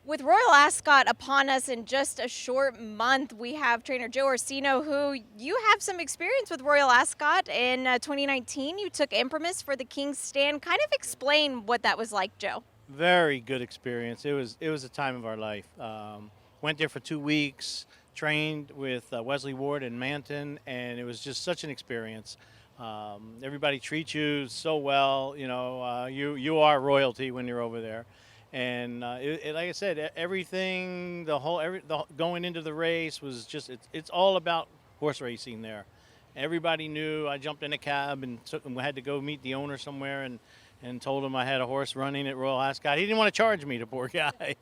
With Royal Ascot upon us in just a short month, we have trainer Joe Orseno, who you have some experience with Royal Ascot. In 2019, you took Imprimis for the King's Stand. Kind of explain what that was like, Joe. Very good experience. It was a time of our life. Went there for 2 weeks, trained with Wesley Ward in Manton, and it was just such an experience. Everybody treats you so well. You are royalty when you're over there, and like I said, everything, going into the race was just it's all about horse racing there. Everybody knew. I jumped in a cab and had to go meet the owner somewhere and told him I had a horse running at Royal Ascot. He didn't want to charge me, the poor guy.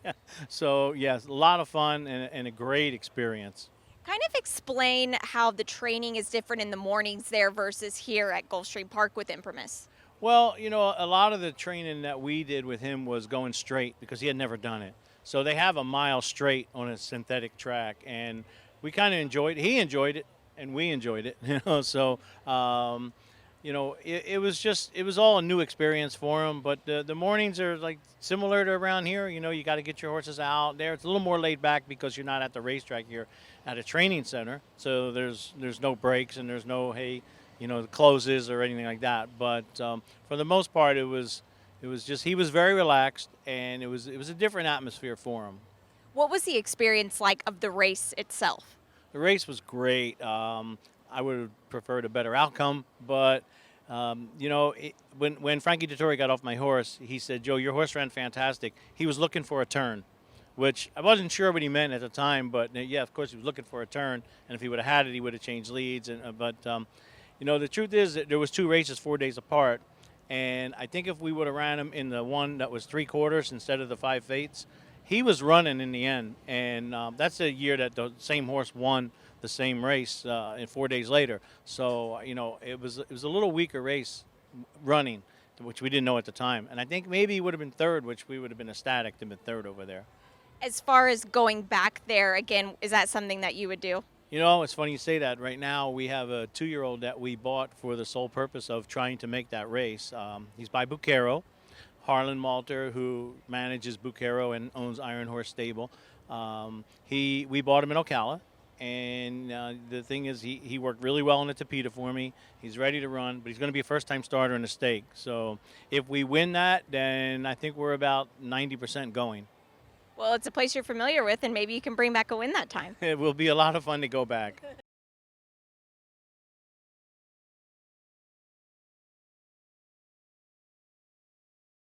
So yes, a lot of fun and a great experience. Kind of explain how the training is different in the mornings there versus here at Gulfstream Park with Imprimis. Well, a lot of the training that we did with him was going straight because he had never done it. So they have a mile straight on a synthetic track, and we kind of enjoyed it. He enjoyed it, and we enjoyed it. So it was all a new experience for him. But the mornings are like similar to around here. You got to get your horses out there. It's a little more laid back because you're not at the racetrack. You're at a training center, so there's no breaks and there's no closes or anything like that. But for the most part, it was just he was very relaxed, and it was a different atmosphere for him. What was the experience like of the race itself? The race was great. I would have preferred a better outcome, but when Frankie Dettori got off my horse, he said, "Joe, your horse ran fantastic." He was looking for a turn, which I wasn't sure what he meant at the time, but yeah, of course he was looking for a turn, and if he would have had it, he would have changed leads. But the truth is that there was two races 4 days apart, and I think if we would have ran him in the one that was 3/4 instead of the 5/8, he was running in the end. And that's the year that the same horse won the same race and 4 days later. So it was a little weaker race running, which we didn't know at the time. And I think maybe he would have been third, which we would have been ecstatic to have been third over there. As far as going back there again, is that something that you would do? It's funny you say that. Right now, we have a 2-year-old that we bought for the sole purpose of trying to make that race. He's by Bucaro, Harlan Malter, who manages Bucaro and owns Iron Horse Stable. We bought him in Ocala, and the thing is, he worked really well in the Tapeta for me. He's ready to run, but he's going to be a first-time starter in the stake. So if we win that, then I think we're about 90% going. Well, it's a place you're familiar with, and maybe you can bring back a win that time. It will be a lot of fun to go back.